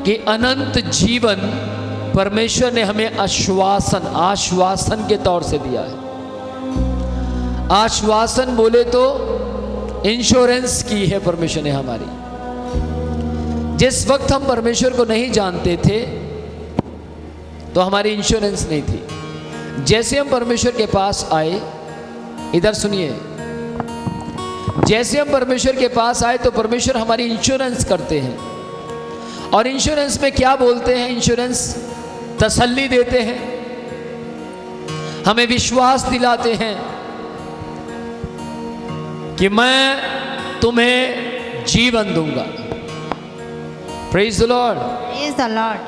कि अनंत जीवन परमेश्वर ने हमें आश्वासन के तौर से दिया है। आश्वासन बोले तो इंश्योरेंस की है परमेश्वर ने हमारी। जिस वक्त हम परमेश्वर को नहीं जानते थे तो हमारी इंश्योरेंस नहीं थी। जैसे हम परमेश्वर के पास आए, इधर सुनिए, जैसे हम परमेश्वर के पास आए तो परमेश्वर हमारी इंश्योरेंस करते हैं। और इंश्योरेंस में क्या बोलते हैं? इंश्योरेंस तसल्ली देते हैं, हमें विश्वास दिलाते हैं कि मैं तुम्हें जीवन दूंगा। Praise the lord, praise the Lord.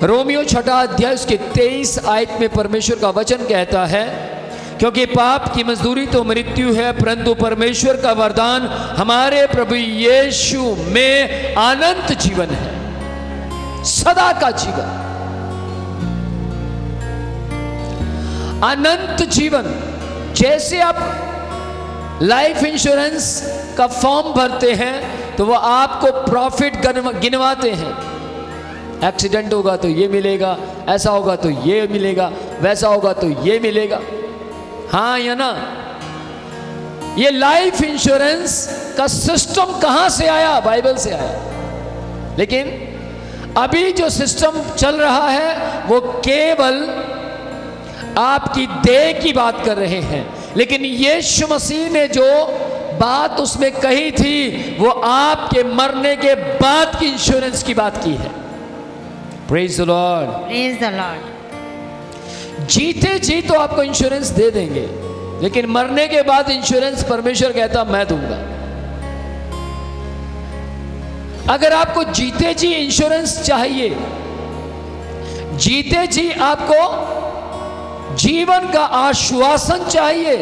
Romeo 6 अध्याय उसके 23 आयत में परमेश्वर का वचन कहता है, क्योंकि पाप की मजदूरी तो मृत्यु है, परंतु परमेश्वर का वरदान हमारे प्रभु यीशु में अनंत जीवन है, सदा का जीवन, अनंत जीवन। जैसे आप लाइफ इंश्योरेंस का फॉर्म भरते हैं तो वो आपको प्रॉफिट गिनवाते हैं। एक्सीडेंट होगा तो ये मिलेगा, ऐसा होगा तो ये मिलेगा, वैसा होगा तो ये मिलेगा, हाँ या ना? ये लाइफ इंश्योरेंस का सिस्टम कहां से आया? बाइबल से आया। लेकिन अभी जो सिस्टम चल रहा है वो केवल आपकी देह की बात कर रहे हैं, लेकिन यीशु मसीह ने जो बात उसमें कही थी वो आपके मरने के बाद की इंश्योरेंस की बात की है। Praise the lord, praise the Lord. जीते जी तो आपको इंश्योरेंस दे देंगे, लेकिन मरने के बाद इंश्योरेंस परमेश्वर कहता मैं दूंगा। अगर आपको जीते जी इंश्योरेंस चाहिए, जीते जी आपको जीवन का आश्वासन चाहिए,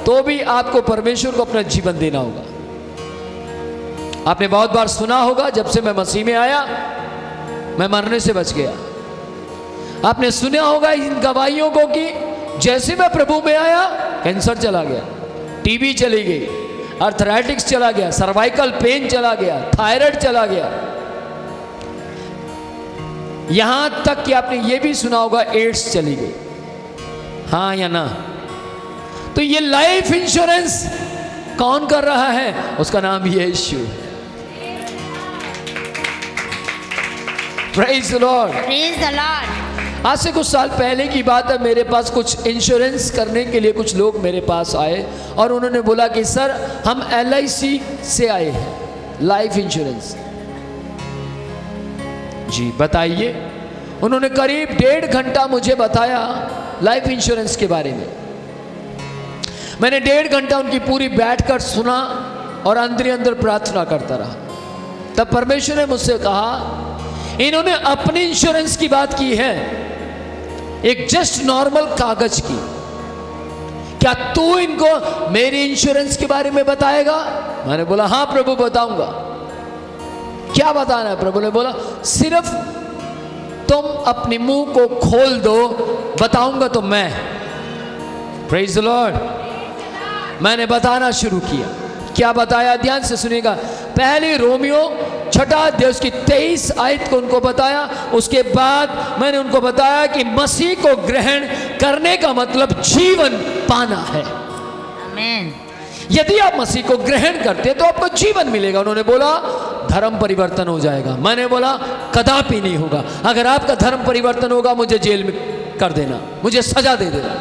तो भी आपको परमेश्वर को अपना जीवन देना होगा। आपने बहुत बार सुना होगा, जब से मैं मसीह में आया मैं मरने से बच गया। आपने सुना होगा इन गवाहियों को कि जैसे मैं प्रभु में आया कैंसर चला गया, टीबी चली गई, आर्थराइटिस चला गया, सर्वाइकल पेन चला गया, थायराइड चला गया, यहां तक कि आपने ये भी सुना होगा एड्स चली गई, हाँ या ना? तो ये लाइफ इंश्योरेंस कौन कर रहा है? उसका नाम Yeshu. Praise the lord, praise the lord. आज से कुछ साल पहले की बात है, मेरे पास कुछ इंश्योरेंस करने के लिए कुछ लोग मेरे पास आए और उन्होंने बोला कि सर हम LIC से आए हैं, लाइफ इंश्योरेंस। जी बताइए। उन्होंने करीब 1.5 घंटा मुझे बताया लाइफ इंश्योरेंस के बारे में। मैंने 1.5 घंटा उनकी पूरी बैठकर सुना और अंदर प्रार्थना करता रहा। तब परमेश्वर ने मुझसे कहा, इन्होंने अपनी इंश्योरेंस की बात की है, एक जस्ट नॉर्मल कागज की, क्या तू इनको मेरी इंश्योरेंस के बारे में बताएगा? मैंने बोला हाँ प्रभु बताऊंगा। क्या बताना है? प्रभु ने बोला सिर्फ तुम अपने मुंह को खोल दो, बताऊंगा तो मैं। Praise the Lord. मैंने बताना शुरू किया। क्या बताया? ध्यान से सुनिएगा। पहले रोमियो 6 अध्याय उसकी 23 आयत को उनको बताया। उसके बाद मैंने उनको बताया कि मसीह को ग्रहण करने का मतलब जीवन पाना है। आमीन। यदि आप मसीह को ग्रहण करते तो आपको जीवन मिलेगा। उन्होंने बोला धर्म परिवर्तन हो जाएगा। मैंने बोला कदापि नहीं होगा। अगर आपका धर्म परिवर्तन होगा मुझे जेल में कर देना, मुझे सजा दे देना।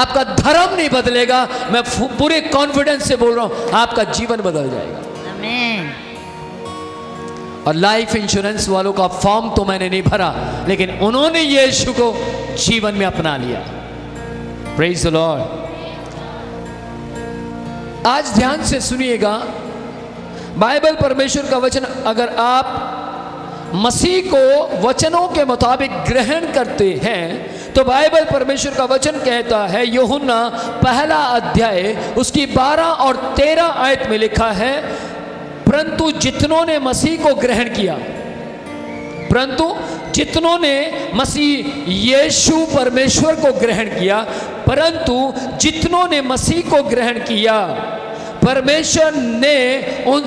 आपका धर्म नहीं बदलेगा। मैं पूरे कॉन्फिडेंस से बोल रहा हूं, आपका जीवन बदल जाएगा। आमीन। और लाइफ इंश्योरेंस वालों का फॉर्म तो मैंने नहीं भरा, लेकिन उन्होंने यीशु को जीवन में अपना लिया। Praise the lord. आज ध्यान से सुनिएगा, बाइबल परमेश्वर का वचन अगर आप मसीह को वचनों के मुताबिक ग्रहण करते हैं तो बाइबल परमेश्वर का वचन कहता है, यूहन्ना 1 अध्याय उसकी 12 और 13 आयत में लिखा है, परंतु जितनों ने मसीह को ग्रहण किया, परंतु जितनों ने मसीह यीशु परमेश्वर को ग्रहण किया, परंतु जितनों ने मसीह को ग्रहण किया, परमेश्वर ने उन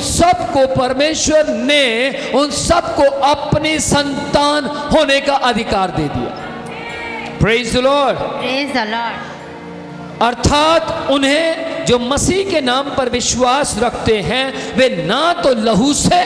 सबको अपनी संतान होने का अधिकार दे दिया। Praise the Lord. Praise the Lord. अर्थात उन्हें जो मसीह के नाम पर विश्वास रखते हैं वे ना तो लहू से,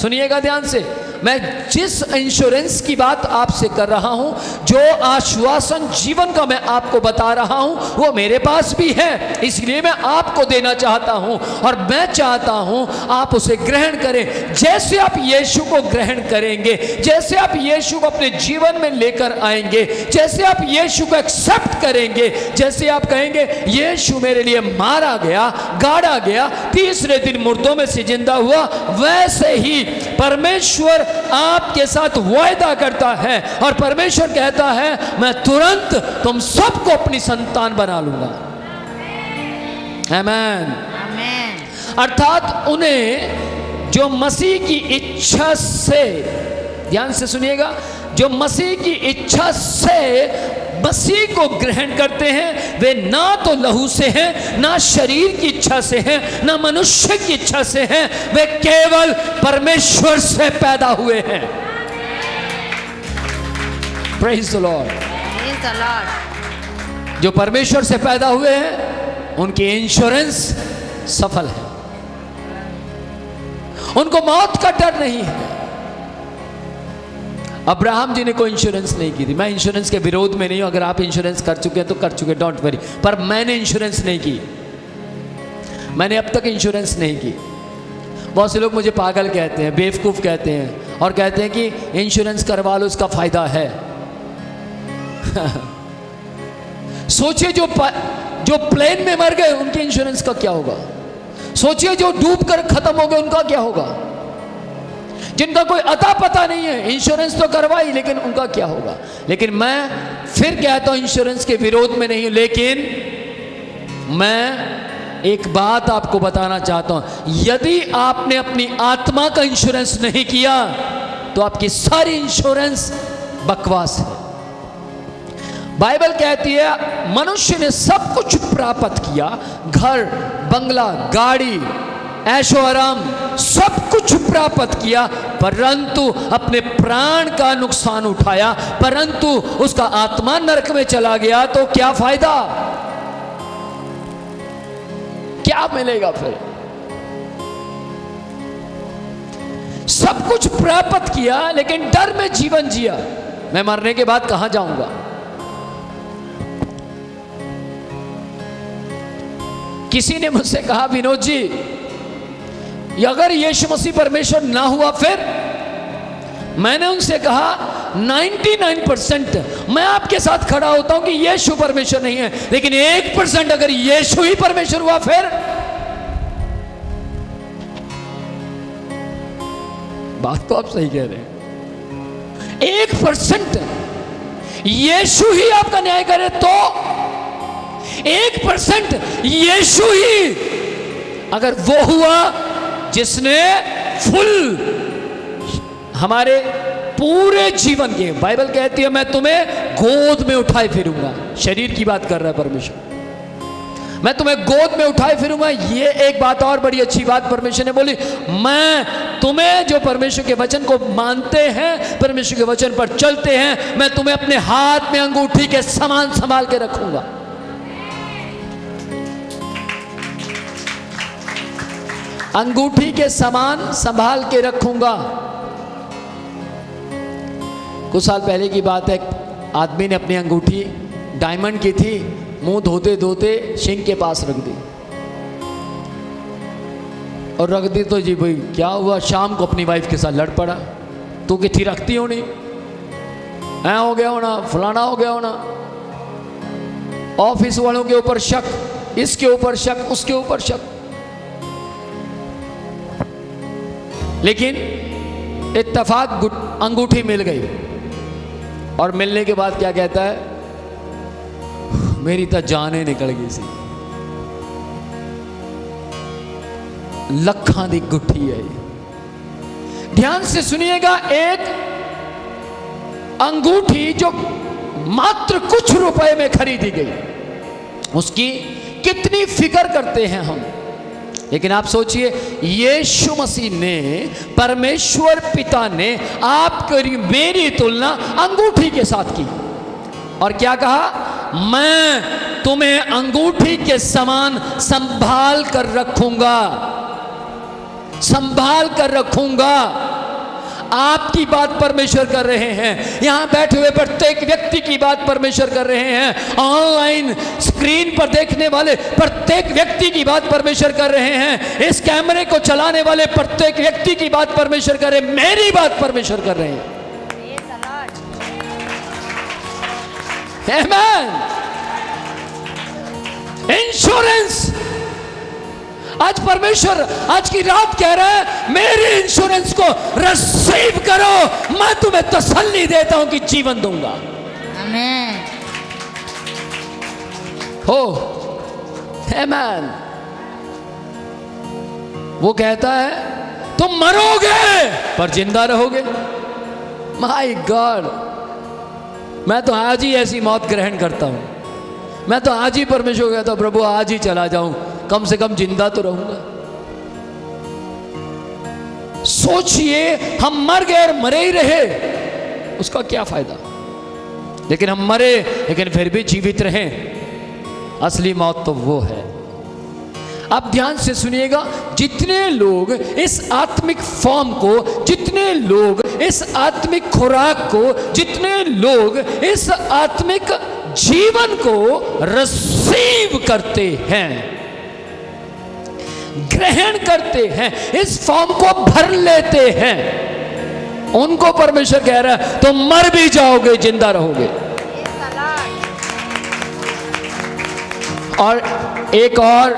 सुनिएगा ध्यान से, मैं जिस इंश्योरेंस की बात आपसे कर रहा हूं, जो आश्वासन जीवन का मैं आपको बता रहा हूं, वो मेरे पास भी है, इसलिए मैं आपको देना चाहता हूं और मैं चाहता हूं आप उसे ग्रहण करें। जैसे आप यीशु को ग्रहण करेंगे, जैसे आप यीशु को अपने जीवन में लेकर आएंगे, जैसे आप यीशु को एक्सेप्ट करेंगे, जैसे आप कहेंगे यीशु मेरे लिए मारा गया, गाड़ा गया, तीसरे दिन मुर्दों में से जिंदा हुआ, वैसे ही परमेश्वर आपके साथ वायदा करता है और परमेश्वर कहता है मैं तुरंत तुम सबको अपनी संतान बना लूंगा। आमेन। Amen. अर्थात उन्हें जो मसीह की इच्छा से, ध्यान से सुनिएगा, जो मसीह की इच्छा से मसीह को ग्रहण करते हैं वे ना तो लहू से हैं, ना शरीर की इच्छा से हैं, ना मनुष्य की इच्छा से हैं, वे केवल परमेश्वर से पैदा हुए हैं। Praise the Lord. Praise the Lord. जो परमेश्वर से पैदा हुए हैं उनकी इंश्योरेंस सफल है, उनको मौत का डर नहीं है। अब्राहम जी ने कोई इंश्योरेंस नहीं की थी। मैं इंश्योरेंस के विरोध में नहीं हूं, अगर आप इंश्योरेंस कर चुके हैं तो कर चुके, डोंट वरी, पर मैंने इंश्योरेंस नहीं की, मैंने अब तक इंश्योरेंस नहीं की। बहुत से लोग मुझे पागल कहते हैं, बेवकूफ़ कहते हैं और कहते हैं कि इंश्योरेंस करवा लो, उसका फायदा है। सोचिए जो प्लेन में मर गए उनके इंश्योरेंस का क्या होगा, सोचिए जो डूब कर खत्म हो गए उनका क्या होगा, जिनका कोई अता पता नहीं है, इंश्योरेंस तो करवाई लेकिन उनका क्या होगा। लेकिन मैं फिर कहता हूं इंश्योरेंस के विरोध में नहीं हूं, लेकिन मैं एक बात आपको बताना चाहता हूं, यदि आपने अपनी आत्मा का इंश्योरेंस नहीं किया तो आपकी सारी इंश्योरेंस बकवास है। बाइबल कहती है मनुष्य ने सब कुछ प्राप्त किया, घर, बंगला, गाड़ी, ऐशो आराम, सब कुछ प्राप्त किया, परंतु अपने प्राण का नुकसान उठाया, परंतु उसका आत्मा नरक में चला गया, तो क्या फायदा, क्या मिलेगा फिर? सब कुछ प्राप्त किया लेकिन डर में जीवन जिया, मैं मरने के बाद कहां जाऊंगा। किसी ने मुझसे कहा विनोद जी अगर यीशु मसीह परमेश्वर ना हुआ फिर? मैंने उनसे कहा 99% मैं आपके साथ खड़ा होता हूं कि यीशु परमेश्वर नहीं है, लेकिन 1% अगर यीशु ही परमेश्वर हुआ फिर? बात तो आप सही कह रहे हैं। 1% यीशु ही आपका न्याय करे तो 1% यीशु ही अगर वो हुआ जिसने फुल हमारे पूरे जीवन के, बाइबल कहती है मैं तुम्हें गोद में उठाए फिरूंगा, शरीर की बात कर रहा है परमेश्वर, मैं तुम्हें गोद में उठाए फिरूंगा। ये एक बात और बड़ी अच्छी बात परमेश्वर ने बोली, मैं तुम्हें जो परमेश्वर के वचन को मानते हैं, परमेश्वर के वचन पर चलते हैं, मैं तुम्हें अपने हाथ में अंगूठी के समान संभाल के रखूंगा। अंगूठी के समान संभाल के रखूंगा। कुछ साल पहले की बात है, आदमी ने अपनी अंगूठी डायमंड की थी, मुंह धोते धोते सिंक के पास रख दी, और रख दी तो जी भाई क्या हुआ, शाम को अपनी वाइफ के साथ लड़ पड़ा, तू कितनी रखती हो नहीं, ऐ हो गया होना, फलाना हो गया होना, ऑफिस वालों के ऊपर शक, इसके ऊपर शक, उसके ऊपर शक। लेकिन इत्तेफाक अंगूठी मिल गई, और मिलने के बाद क्या कहता है, मेरी तो जाने निकल गई सी, लखा दी गुठी है। ध्यान से सुनिएगा, एक अंगूठी जो मात्र कुछ रुपए में खरीदी गई, उसकी कितनी फिक्र करते हैं हम। लेकिन आप सोचिए, यीशु मसीह ने, परमेश्वर पिता ने आपकी मेरी तुलना अंगूठी के साथ की और क्या कहा, मैं तुम्हें अंगूठी के समान संभाल कर रखूंगा, संभाल कर रखूंगा। आपकी बात परमेश्वर कर रहे हैं, यहां बैठे हुए प्रत्येक व्यक्ति की बात परमेश्वर कर रहे हैं, ऑनलाइन स्क्रीन पर देखने वाले प्रत्येक व्यक्ति की बात परमेश्वर कर रहे हैं, इस कैमरे को चलाने वाले प्रत्येक व्यक्ति की बात परमेश्वर कर रहे हैं, मेरी बात परमेश्वर कर रहे हैं। आमेन। इंश्योरेंस, आज परमेश्वर आज की रात कह रहा है, मेरे इंश्योरेंस को रिसीव करो, मैं तुम्हें तसल्ली देता हूं कि जीवन दूंगा। आमेन। हो आमेन। वो कहता है तुम मरोगे पर जिंदा रहोगे। माय गॉड, मैं तो आज ही ऐसी मौत ग्रहण करता हूं, मैं तो आज ही परमेश्वर को कहता हूं, प्रभु आज ही चला जाऊं, कम से कम जिंदा तो रहूंगा। सोचिए, हम मर गए और मरे ही रहे, उसका क्या फायदा। लेकिन हम मरे लेकिन फिर भी जीवित रहे, असली मौत तो वो है। अब ध्यान से सुनिएगा, जितने लोग इस आत्मिक फॉर्म को, जितने लोग इस आत्मिक खुराक को, जितने लोग इस आत्मिक जीवन को रिसीव करते हैं, ग्रहण करते हैं, इस फॉर्म को भर लेते हैं, उनको परमेश्वर कह रहा है तुम मर भी जाओगे जिंदा रहोगे। और एक और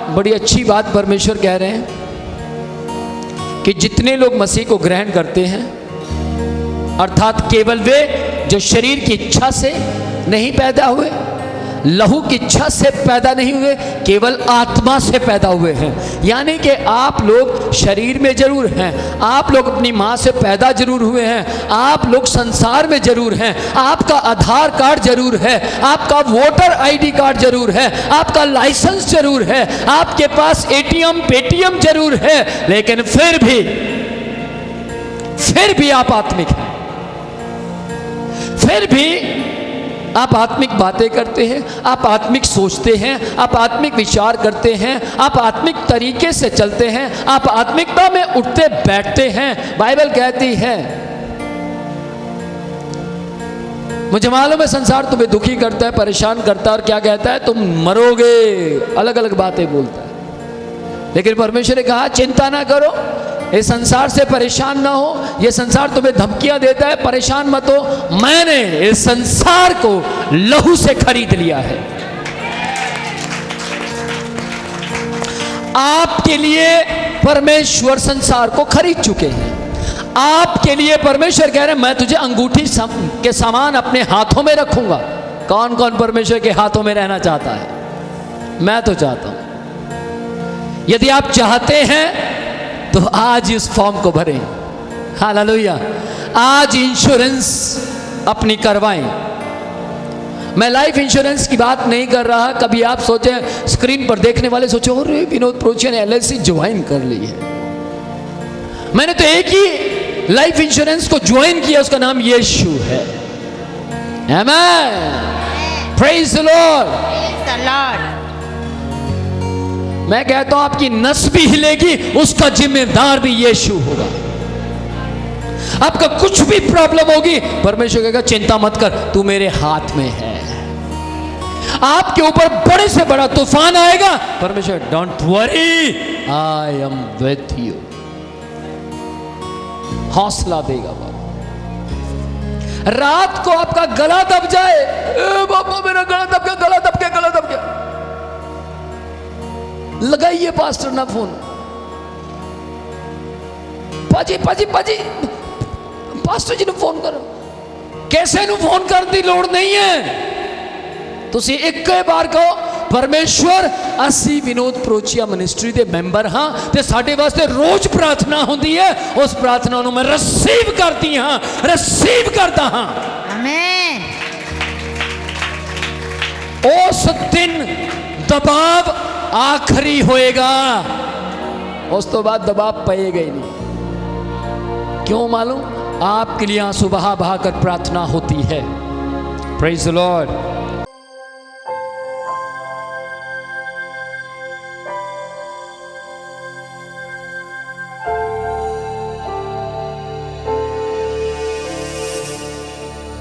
बड़ी अच्छी बात परमेश्वर कह रहे हैं कि जितने लोग मसीह को ग्रहण करते हैं, अर्थात केवल वे जो शरीर की इच्छा से नहीं पैदा हुए, लहू की इच्छा से पैदा नहीं हुए, केवल आत्मा से पैदा हुए हैं। यानी कि आप लोग शरीर में जरूर हैं, आप लोग अपनी माँ से पैदा जरूर हुए हैं, आप लोग संसार में जरूर हैं, आपका आधार कार्ड जरूर है, आपका वोटर आईडी कार्ड जरूर है, आपका लाइसेंस जरूर है, आपके पास एटीएम पेटीएम जरूर है, लेकिन फिर भी आप आत्मिक हैं, फिर भी आप आत्मिक बातें करते हैं, आप आत्मिक सोचते हैं, आप आत्मिक विचार करते हैं, आप आत्मिक तरीके से चलते हैं, आप आत्मिकता में उठते बैठते हैं। बाइबल कहती है, मुझे मालूम है संसार तुम्हें दुखी करता है, परेशान करता है, और क्या कहता है, तुम मरोगे, अलग अलग बातें बोलता है। लेकिन परमेश्वर ने कहा चिंता ना करो, ये संसार से परेशान ना हो, ये संसार तुम्हें धमकियां देता है, परेशान मत हो, मैंने इस संसार को लहू से खरीद लिया है। आपके लिए परमेश्वर संसार को खरीद चुके हैं। आपके लिए परमेश्वर कह रहे हैं मैं तुझे अंगूठी के समान अपने हाथों में रखूंगा। कौन कौन परमेश्वर के हाथों में रहना चाहता है? मैं तो चाहता हूं। यदि आप चाहते हैं तो आज इस फॉर्म को भरें। हालेलुया। आज इंश्योरेंस अपनी करवाएं। मैं लाइफ इंश्योरेंस की बात नहीं कर रहा। कभी आप सोचें, स्क्रीन पर देखने वाले सोचे, अरे विनोद प्रोचिया ने LIC ज्वाइन कर ली है। मैंने तो एक ही लाइफ इंश्योरेंस को ज्वाइन किया, उसका नाम यीशु है। आमेन। Praise the lord. मैं कहता हूं आपकी नस भी हिलेगी, उसका जिम्मेदार भी यीशु होगा। आपका कुछ भी प्रॉब्लम होगी, परमेश्वर कहेगा चिंता मत कर, तू मेरे हाथ में है। आपके ऊपर बड़े से बड़ा तूफान आएगा, परमेश्वर don't worry, I am with you, हौसला देगा बाबा। रात को आपका गला दब जाए, बाबा मेरा गला दब गया, गला दब गया, गला दब गया, लगाइए पास्टर ना फोन, पाजी पाजी पाजी पास्टर जी ने फोन करो। कैसे नु फोन करने की लोड़ नहीं है। तुसी एक बार कहो, परमेश्वर असी विनोद प्रोचिया मिनिस्ट्री के मैंबर हाँ, ते साडे वास्ते रोज प्रार्थना होंदी है, उस प्रार्थना नु मैं रिसीव करती हाँ, रिसीव करता हाँ। आमीन। उस दिन दबाव आखिरी होएगा। उस तो बाद दबाव पाएगा ही नहीं। क्यों मालूम? आपके लिए आंसू बहा बहा कर प्रार्थना होती है। Praise the Lord.